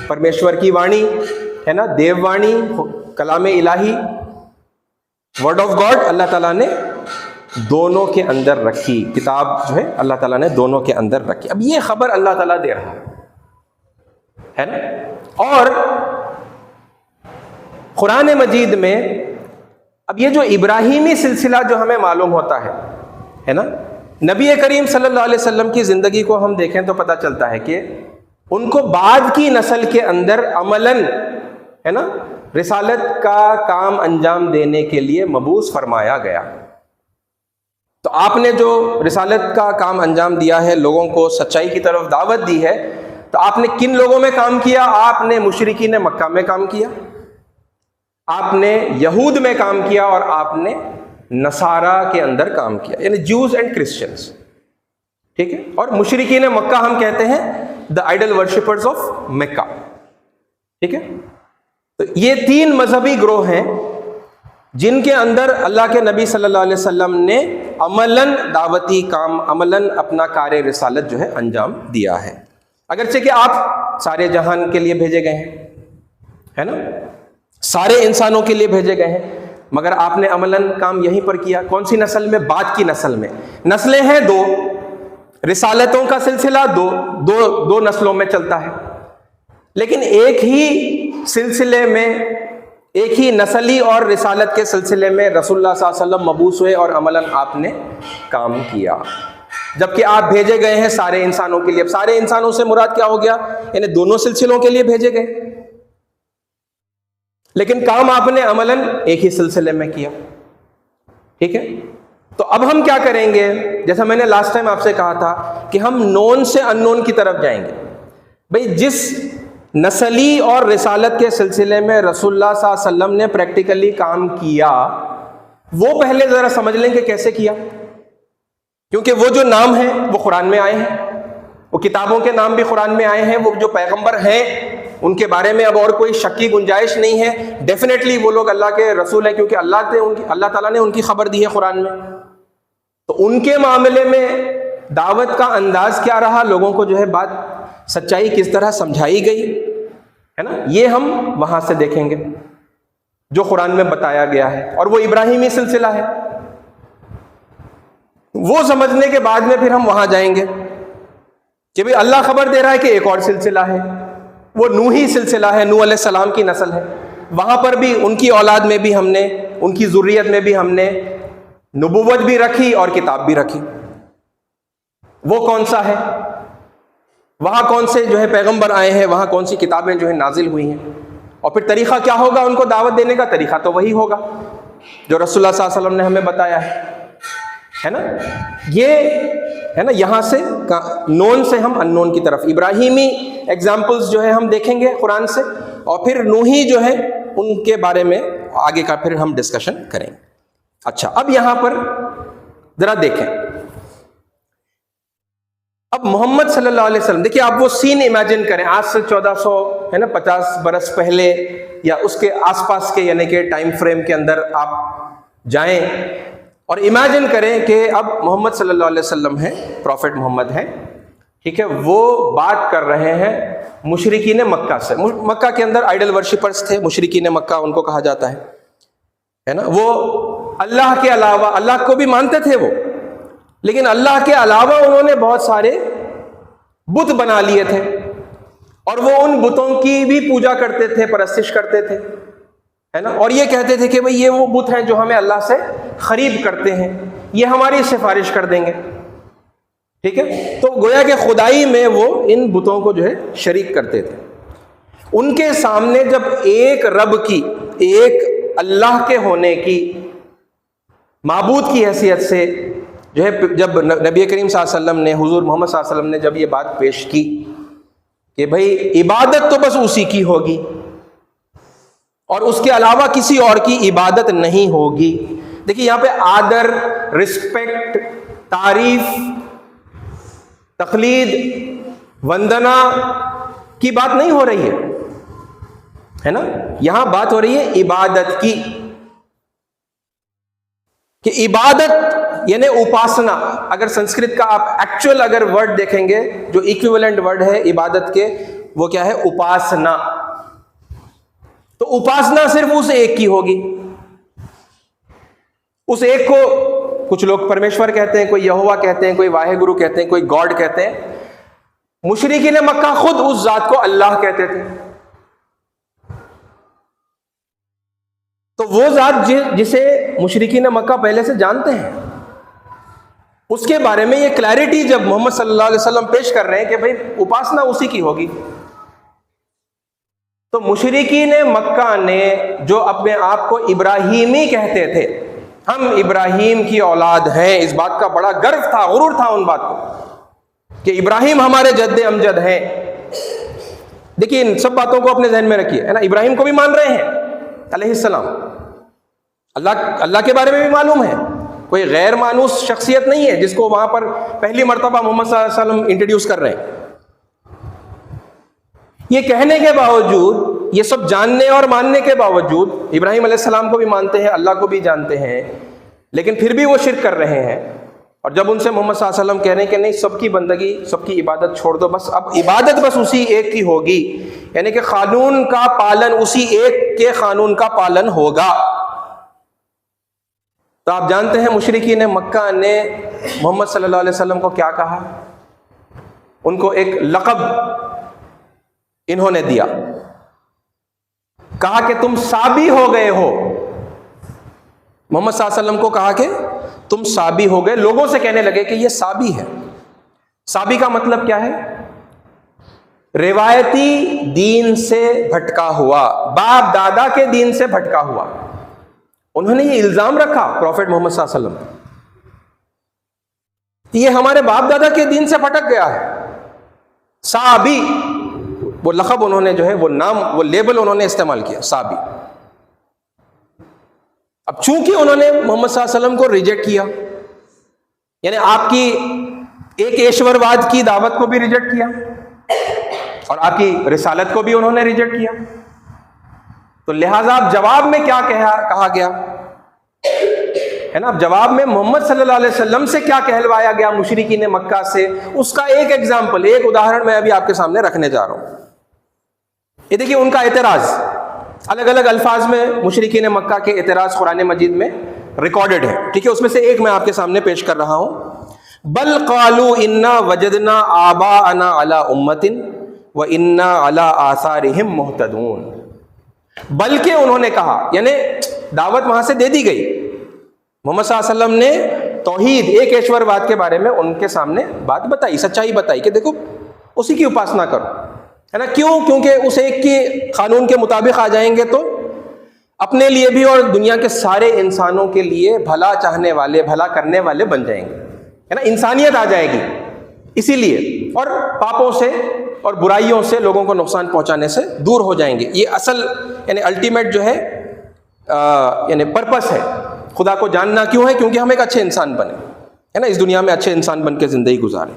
A: پرمیشور کی وانی، ہے نا، دیو وانی کلام الہی، ورڈ آف گاڈ، اللہ تعالیٰ نے دونوں کے اندر رکھی، کتاب جو ہے اللہ تعالیٰ نے دونوں کے اندر رکھی۔ اب یہ خبر اللہ تعالیٰ دے رہا ہے نا، اور قرآن مجید میں اب یہ جو ابراہیمی سلسلہ جو ہمیں معلوم ہوتا ہے نا، نبی کریم صلی اللہ علیہ وسلم کی زندگی کو ہم دیکھیں تو پتہ چلتا ہے کہ ان کو بعد کی نسل کے اندر عملاً، ہے نا، رسالت کا کام انجام دینے کے لیے مبعوث فرمایا گیا۔ تو آپ نے جو رسالت کا کام انجام دیا ہے، لوگوں کو سچائی کی طرف دعوت دی ہے، تو آپ نے کن لوگوں میں کام کیا؟ آپ نے مشرکین مکہ میں کام کیا، آپ نے یہود میں کام کیا، اور آپ نے نصارہ کے اندر کام کیا، یعنی جوز اینڈ کرسچنز، ٹھیک ہے۔ اور مشرکین مکہ ہم کہتے ہیں دا آئیڈل ورشپرز آف مکہ، ٹھیک ہے۔ تو یہ تین مذہبی گروہ ہیں جن کے اندر اللہ کے نبی صلی اللہ علیہ وسلم نے عملاً دعوتی کام، عملاً اپنا کار رسالت جو ہے انجام دیا ہے، اگرچہ کہ آپ سارے جہان کے لیے بھیجے گئے ہیں، ہے نا، سارے انسانوں کے لیے بھیجے گئے ہیں، مگر آپ نے عملاً کام یہیں پر کیا۔ کون سی نسل میں؟ بعد کی نسل میں۔ نسلیں ہیں دو، رسالتوں کا سلسلہ دو نسلوں میں چلتا ہے، لیکن ایک ہی سلسلے میں، ایک ہی نسلی اور رسالت کے سلسلے میں رسول اللہ صلی اللہ علیہ وسلم مبعوث ہوئے اور عملاً آپ نے کام کیا، جبکہ آپ بھیجے گئے ہیں سارے انسانوں کے لیے۔ اب سارے انسانوں سے مراد کیا ہو گیا؟ یعنی دونوں سلسلوں کے لیے بھیجے گئے، لیکن کام آپ نے عملاً ایک ہی سلسلے میں کیا۔ ٹھیک ہے، تو اب ہم کیا کریں گے؟ جیسا میں نے لاسٹ ٹائم آپ سے کہا تھا کہ ہم نون سے ان نون کی طرف جائیں گے۔ بھئی جس نسلی اور رسالت کے سلسلے میں رسول اللہ صلی اللہ علیہ وسلم نے پریکٹیکلی کام کیا، وہ پہلے ذرا سمجھ لیں کہ کیسے کیا، کیونکہ وہ جو نام ہیں وہ قرآن میں آئے ہیں، وہ کتابوں کے نام بھی قرآن میں آئے ہیں، وہ جو پیغمبر ہیں ان کے بارے میں اب اور کوئی شک کی گنجائش نہیں ہے، ڈیفینیٹلی وہ لوگ اللہ کے رسول ہیں، کیونکہ اللہ تعالیٰ نے ان کی خبر دی ہے قرآن میں۔ تو ان کے معاملے میں دعوت کا انداز کیا رہا، لوگوں کو جو ہے بات سچائی کس طرح سمجھائی گئی ہے نا، یہ ہم وہاں سے دیکھیں گے جو قرآن میں بتایا گیا ہے، اور وہ ابراہیمی سلسلہ ہے۔ وہ سمجھنے کے بعد میں پھر ہم وہاں جائیں گے کہ بھی اللہ خبر دے رہا ہے کہ ایک اور سلسلہ ہے، وہ نوحی سلسلہ ہے، نوح علیہ السلام کی نسل ہے، وہاں پر بھی ان کی اولاد میں بھی ہم نے، ان کی ذریت میں بھی ہم نے نبوت بھی رکھی اور کتاب بھی رکھی۔ وہ کون سا ہے؟ وہاں کون سے جو ہے پیغمبر آئے ہیں، وہاں کون سی کتابیں جو ہے نازل ہوئی ہیں، اور پھر طریقہ کیا ہوگا ان کو دعوت دینے کا؟ طریقہ تو وہی ہوگا جو رسول اللہ صلی اللہ علیہ وسلم نے ہمیں بتایا ہے نا۔ یہ ہے نا، یہاں سے نون سے ہم ان نون کی طرف، ابراہیمی ایگزامپلز جو ہے ہم دیکھیں گے قرآن سے، اور پھر نوحی جو ہے ان کے بارے میں آگے کا پھر ہم ڈسکشن کریں گے۔ اچھا، اب یہاں پر ذرا دیکھیں، اب محمد صلی اللہ علیہ وسلم، دیکھیے آپ وہ سین امیجن کریں، آج سے 1450 برس پہلے یا اس کے آس پاس کے یعنی کہ ٹائم فریم کے اندر آپ جائیں اور امیجن کریں کہ اب محمد صلی اللہ علیہ وسلم ہیں، پروفٹ محمد ہیں، ٹھیک ہے، وہ بات کر رہے ہیں مشرکین مکہ سے۔ مکہ کے اندر آئیڈل ورشپرز تھے، مشرکین مکہ ان کو کہا جاتا ہے نا۔ وہ اللہ کے علاوہ، اللہ کو بھی مانتے تھے وہ، لیکن اللہ کے علاوہ انہوں نے بہت سارے بت بنا لیے تھے، اور وہ ان بتوں کی بھی پوجا کرتے تھے، پرستش کرتے تھے ہے نا، اور یہ کہتے تھے کہ بھئی یہ وہ بت ہیں جو ہمیں اللہ سے خرید کرتے ہیں، یہ ہماری سفارش کر دیں گے، ٹھیک ہے۔ تو گویا کہ خدائی میں وہ ان بتوں کو جو ہے شریک کرتے تھے۔ ان کے سامنے جب ایک رب کی، ایک اللہ کے ہونے کی، معبود کی حیثیت سے جو ہے، جب نبی کریم صلی اللہ علیہ وسلم نے، حضور محمد صلی اللہ علیہ وسلم نے جب یہ بات پیش کی کہ بھئی عبادت تو بس اسی کی ہوگی اور اس کے علاوہ کسی اور کی عبادت نہیں ہوگی۔ دیکھیے یہاں پہ آدر، رسپیکٹ، تعریف، تقلید، وندنا کی بات نہیں ہو رہی ہے نا، یہاں بات ہو رہی ہے عبادت کی، کہ عبادت یعنی اپاسنا۔ اگر سنسکرت کا آپ ایکچوئل اگر ورڈ دیکھیں گے، جو ایکویولنٹ ورڈ ہے عبادت کے، وہ کیا ہے؟ اپاسنا۔ تو اپاسنا صرف اس ایک کی ہوگی، اس ایک کو کچھ لوگ پرمیشور کہتے ہیں، کوئی یہوہ کہتے ہیں، کوئی واحد گرو کہتے ہیں، کوئی گاڈ کہتے ہیں۔ مشرکین مکہ خود اس ذات کو اللہ کہتے تھے۔ تو وہ ذات جسے مشرکین مکہ پہلے سے جانتے ہیں، اس کے بارے میں یہ کلیئرٹی جب محمد صلی اللہ علیہ وسلم پیش کر رہے ہیں کہ بھئی اپاسنا اسی کی ہوگی، تو مشرکین مکہ نے جو اپنے آپ کو ابراہیمی کہتے تھے، ہم ابراہیم کی اولاد ہیں، اس بات کا بڑا گرو تھا، غرور تھا ان بات کو کہ ابراہیم ہمارے جد امجد ہیں۔ دیکھیے ان سب باتوں کو اپنے ذہن میں رکھیے، ہے نا، ابراہیم کو بھی مان رہے ہیں علیہ السلام، اللہ کے بارے میں بھی معلوم ہے، کوئی غیر مانوس شخصیت نہیں ہے جس کو وہاں پر پہلی مرتبہ محمد صلی اللہ علیہ وسلم انٹروڈیوس کر رہے ہیں۔ یہ کہنے کے باوجود، یہ سب جاننے اور ماننے کے باوجود، ابراہیم علیہ السلام کو بھی مانتے ہیں، اللہ کو بھی جانتے ہیں، لیکن پھر بھی وہ شرک کر رہے ہیں۔ اور جب ان سے محمد صلی اللہ علیہ وسلم کہہ رہے ہیں کہ نہیں، سب کی بندگی، سب کی عبادت چھوڑ دو، بس اب عبادت بس اسی ایک کی ہوگی، یعنی کہ قانون کا پالن اسی ایک کے قانون کا پالن ہوگا۔ تو آپ جانتے ہیں مشرکین مکہ نے محمد صلی اللہ علیہ وسلم کو کیا کہا؟ ان کو ایک لقب انہوں نے دیا، کہا کہ تم صابی ہو گئے ہو. محمد صلی اللہ علیہ وسلم کو کہا کہ تم صابی ہو گئے. لوگوں سے کہنے لگے کہ یہ صابی ہے. صابی کا مطلب کیا ہے؟ روایتی دین سے بھٹکا ہوا، باپ دادا کے دین سے بھٹکا ہوا. انہوں نے یہ الزام رکھا پروفیٹ محمد صلی اللہ علیہ وسلم، یہ ہمارے باپ دادا کے دین سے بھٹک گیا ہے. صابی، وہ لقب انہوں نے جو ہے، وہ نام، وہ لیبل انہوں نے استعمال کیا، صابی. اب چونکہ انہوں نے محمد صلی اللہ علیہ وسلم کو ریجیکٹ کیا، یعنی آپ کی ایک ایشور واد کی دعوت کو بھی ریجیکٹ کیا اور آپ کی رسالت کو بھی انہوں نے ریجیکٹ کیا، تو لہٰذا اب جواب میں کیا کہا گیا ہے نا؟ اب جواب میں محمد صلی اللہ علیہ وسلم سے کیا کہلوایا گیا مشرکین مکہ سے، اس کا ایک ایگزامپل، ایک اداہرن میں ابھی آپ کے سامنے رکھنے جا رہا ہوں. یہ دیکھیے ان کا اعتراض، الگ الگ الفاظ میں مشرکین مکہ کے اعتراض قرآن مجید میں ریکارڈڈ ہے. ٹھیک ہے، اس میں سے ایک میں آپ کے سامنے پیش کر رہا ہوں. بل قالوا انا وجدنا آباءنا علی امۃ وانا علی آثارہم مہتدون. بلکہ انہوں نے کہا، یعنی دعوت وہاں سے دے دی گئی، محمد صلی اللہ علیہ وسلم نے توحید، ایک ایشور واد کے بارے میں ان کے سامنے بات بتائی، سچائی بتائی کہ دیکھو اسی کی اپاسنا کرو، ہے نا؟ کیوں؟ کیونکہ اس ایک کی قانون کے مطابق آ جائیں گے تو اپنے لیے بھی اور دنیا کے سارے انسانوں کے لیے بھلا چاہنے والے، بھلا کرنے والے بن جائیں گے، ہے نا؟ انسانیت آ جائے گی. اسی لیے اور پاپوں سے اور برائیوں سے، لوگوں کو نقصان پہنچانے سے دور ہو جائیں گے. یہ اصل یعنی الٹیمیٹ جو ہے یعنی پرپس ہے. خدا کو جاننا کیوں ہے؟ کیونکہ ہم ایک اچھے انسان بنے، ہے نا؟ اس دنیا میں اچھے انسان بن کے زندگی گزاریں.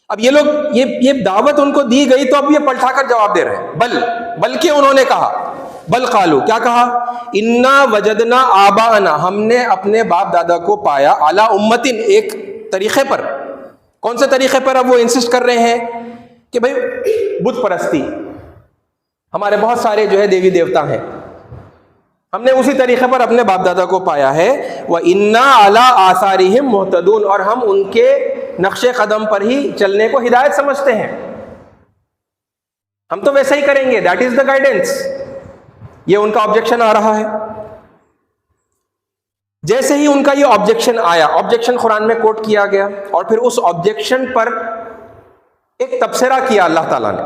A: اب یہ لوگ یہ دعوت ان کو دی گئی تو اب یہ پلٹا کر جواب دے رہے ہیں. بلکہ انہوں نے کہا، بل قالو، کیا کہا؟ انا وجدنا آباءنا، ہم نے اپنے باپ دادا کو پایا، علی امتن، ایک طریقے پر. کون سے طریقے پر؟ اب وہ انسسٹ کر رہے ہیں کہ بھائی بت پرستی، ہمارے بہت سارے جو ہے دیوی دیوتا ہیں، ہم نے اسی طریقے پر اپنے باپ دادا کو پایا ہے. وَإِنَّا عَلَىٰ آثَارِهِمْ مُهْتَدُونَ، اور ہم ان کے نقش قدم پر ہی چلنے کو ہدایت سمجھتے ہیں، ہم تو ویسا ہی کریں گے، دیٹ از دا گائیڈنس. یہ ان کا آبجیکشن آ رہا ہے. جیسے ہی ان کا یہ آبجیکشن آیا، آبجیکشن قرآن میں کوٹ کیا گیا، اور پھر اس آبجیکشن پر ایک تبصرہ کیا اللہ تعالیٰ نے.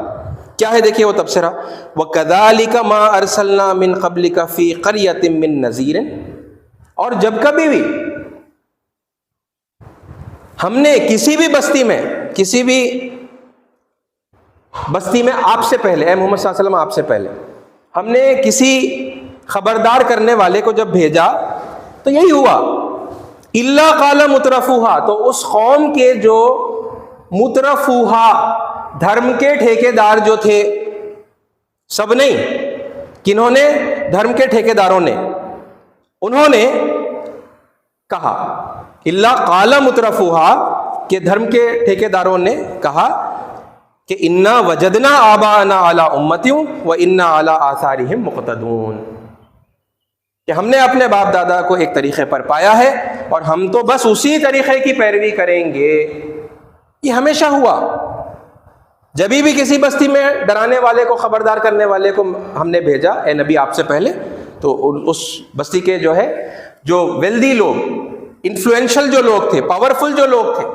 A: کیا ہے؟ دیکھیے وہ تبصرہ، وَكَذَلِكَ مَا أَرْسَلْنَا مِن قَبْلِكَ فِي قَرْيَةٍ مِّن نَذِيرٍ، اور جب کبھی بھی ہم نے کسی بھی بستی میں آپ سے پہلے، اے محمد صلی اللہ علیہ وسلم آپ سے پہلے ہم نے کسی خبردار کرنے والے کو جب بھیجا تو یہی ہوا. إِلَّا قَالَ مُتْرَفُوهَا، تو اس قوم کے جو مترفوہا، دھرم کے ٹھیکیدار جو تھے، سب نہیں، کنہوں نے؟ دھرم کے ٹھیکیداروں نے، انہوں نے کہا، اللہ قال مترفوہا، کہ دھرم کے ٹھیکیداروں نے کہا کہ انا وجدنا آباءنا علی امۃ وانا علی آثارہم مقتدون، کہ ہم نے اپنے باپ دادا کو ایک طریقے پر پایا ہے اور ہم تو بس اسی طریقے کی پیروی کریں گے. یہ ہمیشہ ہوا. جب بھی کسی بستی میں ڈرانے والے کو، خبردار کرنے والے کو ہم نے بھیجا، اے نبی آپ سے پہلے، تو اس بستی کے جو ہے، جو ویلدی لوگ، انفلوئنشل جو لوگ تھے، پاورفل جو لوگ تھے،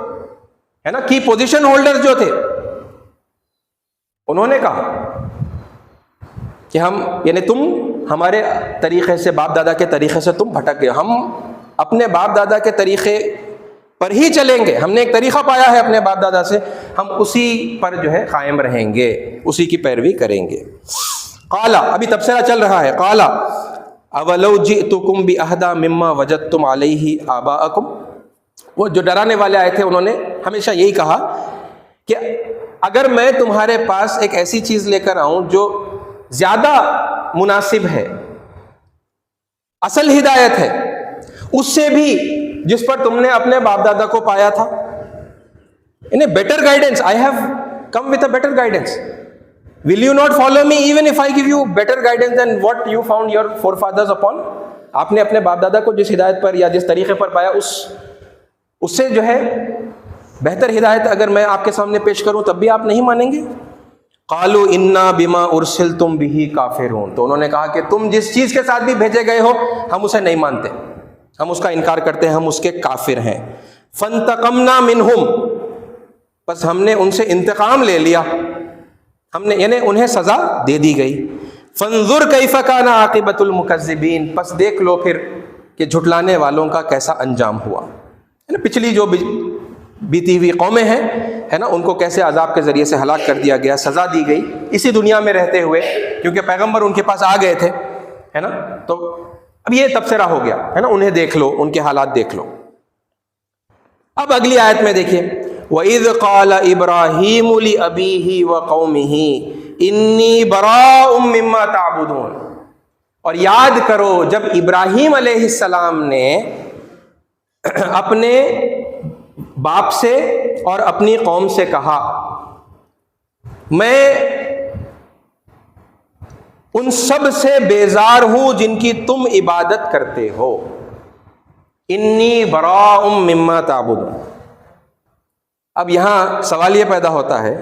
A: ہے نا، کی پوزیشن ہولڈر جو تھے، انہوں نے کہا کہ ہم، یعنی تم ہمارے طریقے سے، باپ دادا کے طریقے سے تم بھٹک گئے، ہم اپنے باپ دادا کے طریقے پر ہی چلیں گے، ہم نے ایک طریقہ پایا ہے اپنے باپ دادا سے، ہم اسی پر جو ہے قائم رہیں گے، اسی کی پیروی کریں گے. قالا، ابھی تبصرہ چل رہا ہے، قالا اولو جئتکم باہدی مما وجدتم علیہ آباءکم. وہ جو ڈرانے والے آئے تھے انہوں نے ہمیشہ یہی کہا کہ اگر میں تمہارے پاس ایک ایسی چیز لے کر آؤں جو زیادہ مناسب ہے، اصل ہدایت ہے، اس سے بھی جس پر تم نے اپنے باپ دادا کو پایا تھا، انہیں better guidance, I have come with a better guidance. Will you not follow me even if I give you better guidance than what you found your forefathers upon؟ آپ نے اپنے باپ دادا کو جس ہدایت پر یا جس طریقے پر پایا، اس سے جو ہے بہتر ہدایت اگر میں آپ کے سامنے پیش کروں تب بھی آپ نہیں مانیں گے؟ قالوا انا بما ارسلتم به کافرون، تو انہوں نے کہا کہ تم جس چیز کے ساتھ بھی بھیجے گئے ہو ہم اسے نہیں مانتے، ہم اس کا انکار کرتے ہیں، ہم اس کے کافر ہیں۔ فانتقمنا منہم، بس ہم نے ان سے انتقام لے لیا، ہم نے یعنی انہیں سزا دے دی گئی۔ فانظر کیف کان عاقبۃ المکذبین، پس دیکھ لو پھر کہ جھٹلانے والوں کا کیسا انجام ہوا۔ پچھلی جو بیتی ہوئی قومیں ہیں ہے نا، ان کو کیسے عذاب کے ذریعے سے ہلاک کر دیا گیا، سزا دی گئی اسی دنیا میں رہتے ہوئے، کیونکہ پیغمبر ان کے پاس آ گئے تھے ہے نا۔ تو اب یہ تبصرہ ہو گیا ہے نا، انہیں دیکھ لو، ان کے حالات دیکھ لو۔ اب اگلی آیت میں دیکھیے، وَإِذْ قَالَ إِبْرَاهِيمُ لِأَبِيهِ وَقَوْمِهِ إِنِّي بَرَاءٌ مِّمَّا تَعْبُدُونَ، اور یاد کرو جب ابراہیم علیہ السلام نے اپنے باپ سے اور اپنی قوم سے کہا میں ان سب سے بیزار ہوں جن کی تم عبادت کرتے ہو، انی براء مما تعبدون۔ اب یہاں سوال یہ پیدا ہوتا ہے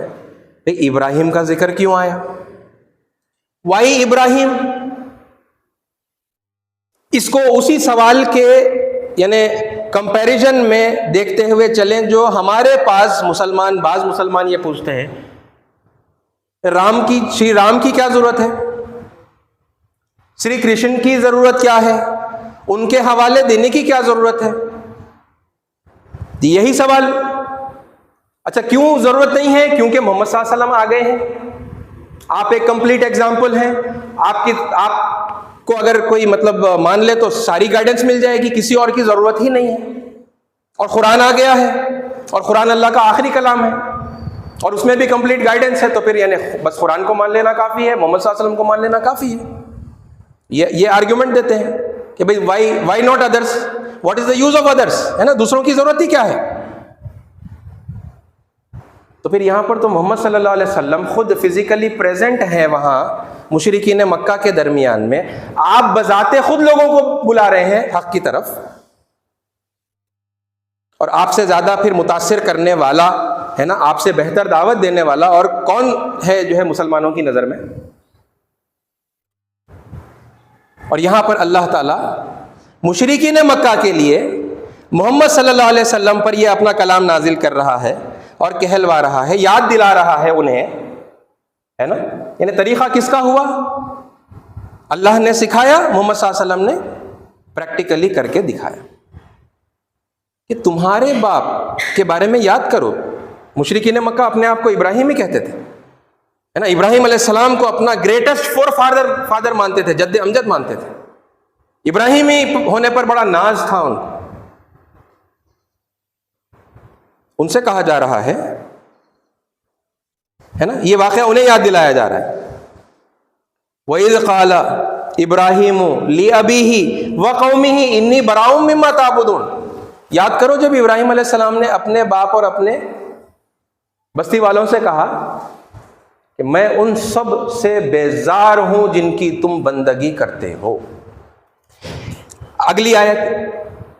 A: کہ ابراہیم کا ذکر کیوں آیا؟ وائی ابراہیم؟ اس کو اسی سوال کے یعنی کمپیریزن میں دیکھتے ہوئے چلیں جو ہمارے پاس بعض مسلمان یہ پوچھتے ہیں، شری رام کی کیا ضرورت ہے، شری کرشن کی ضرورت کیا ہے، ان کے حوالے دینے کی کیا ضرورت ہے؟ یہی سوال۔ اچھا کیوں ضرورت نہیں ہے؟ کیونکہ محمد صلی اللہ علیہ وسلم آ گئے ہیں، آپ ایک کمپلیٹ ایگزامپل ہیں، آپ کو اگر کوئی مطلب مان لے تو ساری گائیڈنس مل جائے گی، کسی اور کی ضرورت ہی نہیں ہے۔ اور قرآن آ گیا ہے، اور قرآن اللہ کا آخری کلام ہے، اور اس میں بھی کمپلیٹ گائیڈنس ہے، تو پھر یعنی بس قرآن کو مان لینا کافی ہے، محمد صلی اللہ علیہ وسلم کو مان لینا کافی ہے۔ یہ آرگیومنٹ دیتے ہیں کہ بھئی why not others, what is the use of others, ہے نا، دوسروں کی ضرورت ہی کیا ہے؟ تو پھر یہاں پر تو محمد صلی اللہ علیہ وسلم خود فزیکلی پریزنٹ ہیں وہاں مشرکین مکہ کے درمیان میں، آپ بذات خود لوگوں کو بلا رہے ہیں حق کی طرف، اور آپ سے زیادہ پھر متاثر کرنے والا ہے نا، آپ سے بہتر دعوت دینے والا اور کون ہے جو ہے مسلمانوں کی نظر میں؟ اور یہاں پر اللہ تعالیٰ مشرکین مکہ کے لیے محمد صلی اللہ علیہ وسلم پر یہ اپنا کلام نازل کر رہا ہے اور کہلوا رہا ہے، یاد دلا رہا ہے انہیں، ہے نا۔ یعنی طریقہ کس کا ہوا؟ اللہ نے سکھایا، محمد صلی اللہ علیہ وسلم نے پریکٹیکلی کر کے دکھایا کہ تمہارے باپ کے بارے میں یاد کرو۔ مشرکین مکہ اپنے آپ کو ابراہیم ہی کہتے تھے، ہے نا، ابراہیم علیہ السلام کو اپنا گریٹسٹ فور فادر مانتے تھے، جد امجد مانتے تھے، ابراہیمی ہونے پر بڑا ناز تھا ان کو۔ ان سے کہا جا رہا ہے نا، یہ واقعہ انہیں یاد دلایا جا رہا ہے۔ وَإِذْ قَالَ إِبْرَاهِيمُ لِأَبِيهِ وَقَوْمِهِ إِنِّي بَرَاءٌ مِّمَّا تَعْبُدُونَ۔ یاد کرو جب ابراہیم علیہ السلام نے اپنے باپ اور اپنے بستی والوں سے کہا کہ میں ان سب سے بیزار ہوں جن کی تم بندگی کرتے ہو۔ اگلی آیت،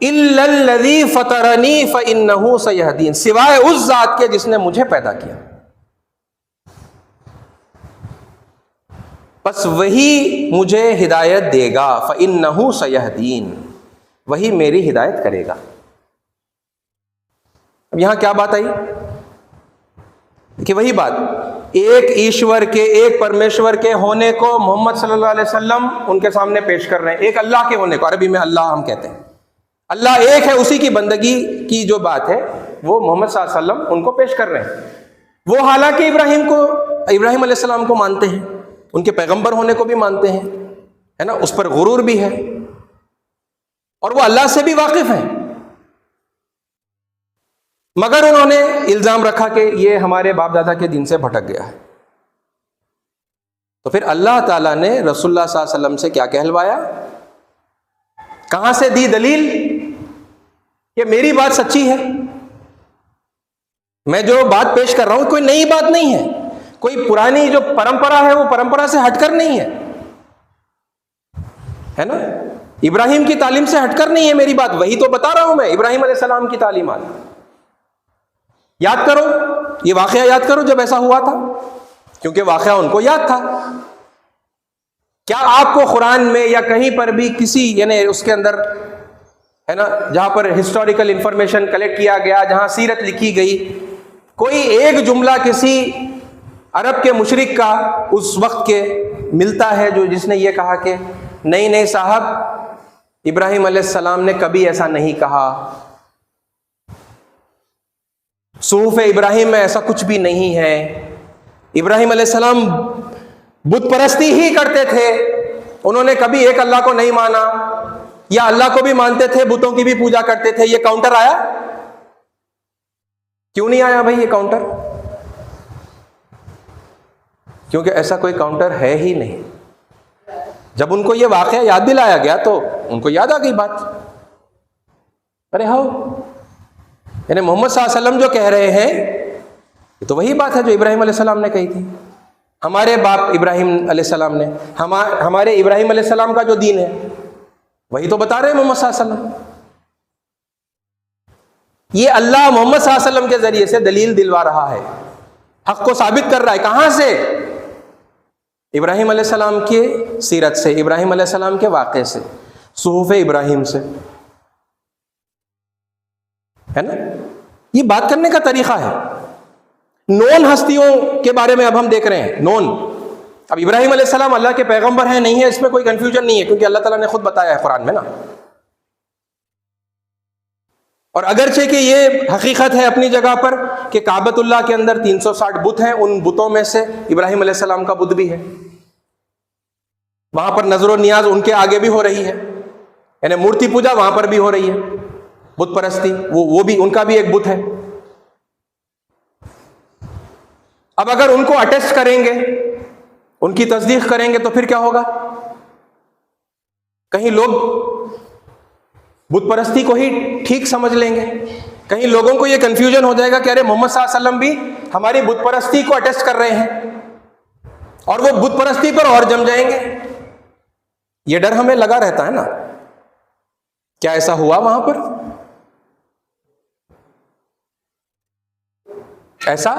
A: إِلَّا الَّذِي فَطَرَنِي فَإِنَّهُ سَيَهْدِينِ، سوائے اس ذات کے جس نے مجھے پیدا کیا، بس وہی مجھے ہدایت دے گا، فَإِنَّهُ سَيَهْدِينِ، وہی میری ہدایت کرے گا۔ اب یہاں کیا بات آئی کہ وہی بات، ایک ایشور کے، ایک پرمیشور کے ہونے کو محمد صلی اللہ علیہ وسلم ان کے سامنے پیش کر رہے ہیں، ایک اللہ کے ہونے کو، عربی میں اللہ ہم کہتے ہیں، اللہ ایک ہے، اسی کی بندگی کی جو بات ہے وہ محمد صلی اللہ علیہ وسلم ان کو پیش کر رہے ہیں۔ وہ حالانکہ ابراہیم علیہ السلام کو مانتے ہیں، ان کے پیغمبر ہونے کو بھی مانتے ہیں، ہے نا، اس پر غرور بھی ہے، اور وہ اللہ سے بھی واقف ہیں، مگر انہوں نے الزام رکھا کہ یہ ہمارے باپ دادا کے دین سے بھٹک گیا ہے۔ تو پھر اللہ تعالیٰ نے رسول اللہ صلی اللہ علیہ وسلم سے کیا کہلوایا؟ کہاں سے دی دلیل کہ میری بات سچی ہے، میں جو بات پیش کر رہا ہوں کوئی نئی بات نہیں ہے، کوئی پرانی جو پرمپرا ہے وہ پرمپرا سے ہٹ کر نہیں ہے نا، ابراہیم کی تعلیم سے ہٹ کر نہیں ہے میری بات، وہی تو بتا رہا ہوں میں، ابراہیم علیہ السلام کی تعلیمات۔ یاد کرو، یہ واقعہ یاد کرو جب ایسا ہوا تھا، کیونکہ واقعہ ان کو یاد تھا۔ کیا آپ کو قرآن میں یا کہیں پر بھی کسی یعنی اس کے اندر ہے نا جہاں پر ہسٹوریکل انفارمیشن کلیکٹ کیا گیا، جہاں سیرت لکھی گئی، کوئی ایک جملہ کسی عرب کے مشرک کا اس وقت کے ملتا ہے جو جس نے یہ کہا کہ نہیں صاحب، ابراہیم علیہ السلام نے کبھی ایسا نہیں کہا، صحف ابراہیم میں ایسا کچھ بھی نہیں ہے، ابراہیم علیہ السلام بت پرستی ہی کرتے تھے، انہوں نے کبھی ایک اللہ کو نہیں مانا، یا اللہ کو بھی مانتے تھے بتوں کی بھی پوجا کرتے تھے؟ یہ کاؤنٹر آیا؟ کیوں نہیں آیا بھائی یہ کاؤنٹر؟ کیونکہ ایسا کوئی کاؤنٹر ہے ہی نہیں۔ جب ان کو یہ واقعہ یاد دلایا گیا تو ان کو یاد آ گئی بات، ارے ہاؤ، یعنی محمد صلی اللہ علیہ وسلم جو کہہ رہے ہیں یہ تو وہی بات ہے جو ابراہیم علیہ السلام نے کہی تھی، ہمارے باپ ابراہیم علیہ السلام نے، ہمارے ابراہیم علیہ السلام کا جو دین ہے وہی تو بتا رہے ہیں محمد صلی اللہ علیہ وسلم۔ یہ اللہ محمد صلی اللہ علیہ وسلم کے ذریعے سے دلیل دلوا رہا ہے، حق کو ثابت کر رہا ہے۔ کہاں سے؟ ابراہیم علیہ السلام کی سیرت سے، ابراہیم علیہ السلام کے واقعے سے، صحف ابراہیم سے، ہے نا؟ یہ بات کرنے کا طریقہ ہے۔ نون ہستیوں کے بارے میں اب ہم دیکھ رہے ہیں، نون۔ اب ابراہیم علیہ السلام اللہ کے پیغمبر ہیں نہیں ہے، اس میں کوئی کنفیوژن نہیں ہے، کیونکہ اللہ تعالیٰ نے خود بتایا ہے قرآن میں نا۔ اور اگرچہ کہ یہ حقیقت ہے اپنی جگہ پر کہ کعبۃ اللہ کے اندر 360 بت ہیں، ان بتوں میں سے ابراہیم علیہ السلام کا بت بھی ہے، وہاں پر نظر و نیاز ان کے آگے بھی ہو رہی ہے، یعنی مورتی پوجا وہاں پر بھی ہو رہی ہے، بت پرستی وہ بھی ان کا بھی ایک بت ہے۔ اب اگر ان کو اٹیسٹ کریں گے، ان کی تصدیق کریں گے تو پھر کیا ہوگا؟ کہیں لوگ بت پرستی کو ہی ٹھیک سمجھ لیں گے، کہیں لوگوں کو یہ کنفیوژن ہو جائے گا کہ ارے محمد صلی اللہ علیہ وسلم بھی ہماری بت پرستی کو اٹیسٹ کر رہے ہیں، اور وہ بت پرستی پر اور جم جائیں گے۔ یہ ڈر ہمیں لگا رہتا ہے نا۔ کیا ایسا ہوا وہاں پر؟ ایسا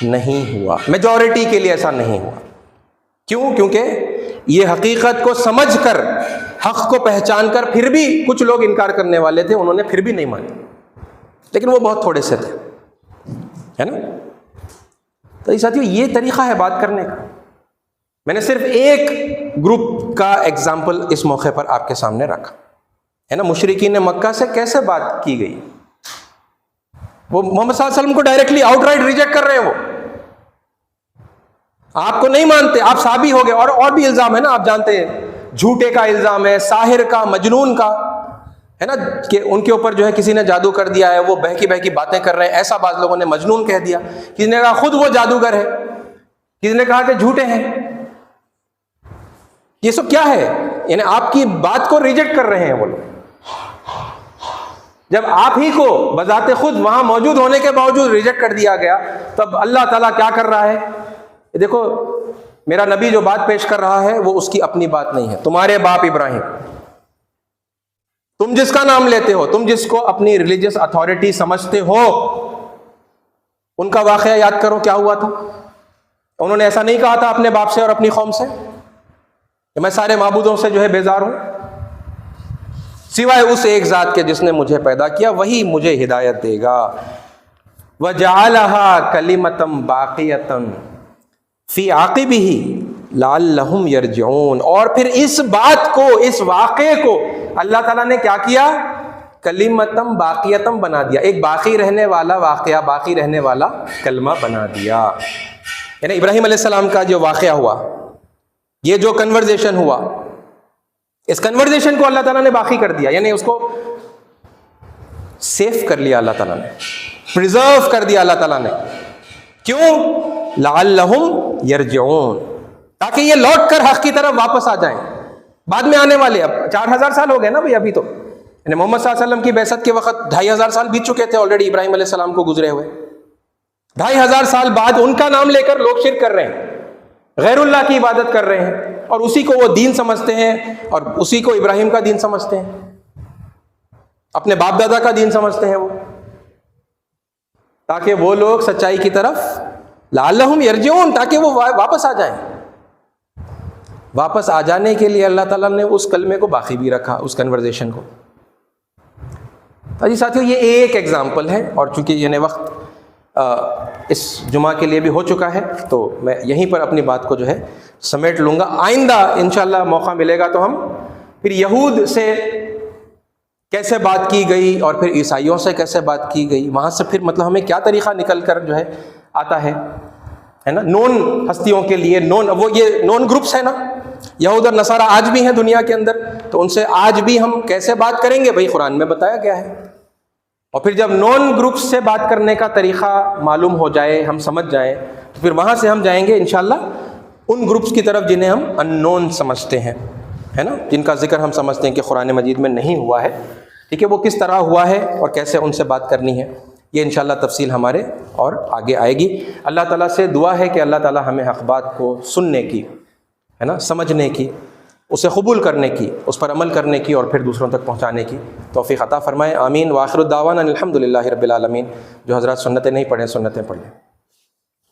A: نہیں ہوا، میجورٹی کے لیے ایسا نہیں ہوا۔ کیوں؟ کیونکہ یہ حقیقت کو سمجھ کر، حق کو پہچان کر، پھر بھی کچھ لوگ انکار کرنے والے تھے، انہوں نے پھر بھی نہیں مانے، لیکن وہ بہت تھوڑے سے تھے، ہے نا۔ تو یہ ساتھیو یہ طریقہ ہے بات کرنے کا۔ میں نے صرف ایک گروپ کا ایگزامپل اس موقع پر آپ کے سامنے رکھا ہے نا۔ مشرکین مکہ سے کیسے بات کی گئی، وہ محمد صلی اللہ علیہ وسلم کو ڈائریکٹلی آؤٹ رائٹ ریجیکٹ کر رہے ہیں، وہ آپ کو نہیں مانتے، آپ صحابی ہو گئے، اور بھی الزام ہے نا، آپ جانتے ہیں، جھوٹے کا الزام ہے، ساحر کا، مجنون کا، ہے نا، کہ ان کے اوپر جو ہے کسی نے جادو کر دیا ہے، وہ بہکی بہکی باتیں کر رہے ہیں، ایسا بعض لوگوں نے مجنون کہہ دیا، کسی نے کہا خود وہ جادوگر ہے، کسی نے کہا کہ جھوٹے ہیں۔ یہ سب کیا ہے؟ یعنی آپ کی بات کو ریجیکٹ کر رہے ہیں وہ لوگ، جب آپ ہی کو بذات خود وہاں موجود ہونے کے باوجود ریجیکٹ کر دیا گیا، تب اللہ تعالیٰ کیا کر رہا ہے؟ دیکھو میرا نبی جو بات پیش کر رہا ہے وہ اس کی اپنی بات نہیں ہے، تمہارے باپ ابراہیم، تم جس کا نام لیتے ہو، تم جس کو اپنی ریلیجیس اتھارٹی سمجھتے ہو، ان کا واقعہ یاد کرو کیا ہوا تھا۔ انہوں نے ایسا نہیں کہا تھا اپنے باپ سے اور اپنی قوم سے کہ میں سارے معبودوں سے جو ہے بیزار ہوں، سوائے اس ایک ذات کے جس نے مجھے پیدا کیا، وہی مجھے ہدایت دے گا۔ وَجَعَلَهَا كَلِمَةً بَاقِيَةً فِي عَقِبِهِ لَعَلَّهُمْ يَرْجِعُونَ، اور پھر اس بات کو، اس واقعے کو اللہ تعالیٰ نے کیا کیا؟ کلمتم باقیتم بنا دیا، ایک باقی رہنے والا واقعہ، باقی رہنے والا کلمہ بنا دیا۔ یعنی ابراہیم علیہ السلام کا جو واقعہ ہوا، یہ جو کنورزیشن ہوا، اس کنورزیشن کو اللہ تعالیٰ نے باقی کر دیا، یعنی اس کو سیف کر لیا اللہ تعالیٰ نے، پریزرو کر دیا اللہ تعالیٰ نے۔ کیوں؟ لعلہم یرجعون، تاکہ یہ لوٹ کر حق کی طرف واپس آ جائیں۔ بعد میں آنے والے، اب 4000 سال ہو گئے نا بھائی، ابھی تو یعنی محمد صلی اللہ علیہ وسلم کی بعثت کے وقت 2500 سال بیت چکے تھے آلریڈی ابراہیم علیہ السلام کو گزرے ہوئے۔ 2500 سال بعد ان کا نام لے کر لوگ شرک کر رہے ہیں، غیر اللہ کی عبادت کر رہے ہیں، اور اسی کو وہ دین سمجھتے ہیں، اور اسی کو ابراہیم کا دین سمجھتے ہیں، اپنے باپ دادا کا دین سمجھتے ہیں وہ۔ تاکہ وہ لوگ سچائی کی طرف لعلہم یرجعون، تاکہ وہ واپس آ جائیں۔ واپس آ جانے کے لیے اللہ تعالیٰ نے اس کلمے کو باقی بھی رکھا، اس کنورزیشن کو۔ جی ساتھیو، یہ ایک ایگزامپل ہے، اور چونکہ یعنی وقت اس جمعہ کے لیے بھی ہو چکا ہے تو میں یہیں پر اپنی بات کو جو ہے سمیٹ لوں گا۔ آئندہ انشاءاللہ موقع ملے گا تو ہم پھر یہود سے کیسے بات کی گئی اور پھر عیسائیوں سے کیسے بات کی گئی، وہاں سے پھر مطلب ہمیں کیا طریقہ نکل کر جو ہے آتا ہے نا، نون ہستیوں کے لیے وہ یہ نون گروپس ہیں نا، یہود اور نصارہ آج بھی ہیں دنیا کے اندر، تو ان سے آج بھی ہم کیسے بات کریں گے، بھائی قرآن میں بتایا گیا ہے۔ اور پھر جب نون گروپس سے بات کرنے کا طریقہ معلوم ہو جائے، ہم سمجھ جائیں، تو پھر وہاں سے ہم جائیں گے انشاءاللہ ان گروپس کی طرف جنہیں ہم ان نون سمجھتے ہیں، ہے نا، جن کا ذکر ہم سمجھتے ہیں کہ قرآن مجید میں نہیں ہوا ہے، ٹھیک ہے، وہ کس طرح ہوا ہے اور کیسے ان سے بات کرنی ہے، یہ انشاءاللہ تفصیل ہمارے اور آگے آئے گی۔ اللہ تعالیٰ سے دعا ہے کہ اللہ تعالیٰ ہمیں حق بات کو سننے کی، ہے نا، سمجھنے کی، اسے قبول کرنے کی، اس پر عمل کرنے کی اور پھر دوسروں تک پہنچانے کی توفیق عطا فرمائے، آمین۔ وآخر الدعوانا الحمد للہ رب العالمین۔ جو حضرات سنتیں نہیں پڑھیں سنتیں پڑھ لیں۔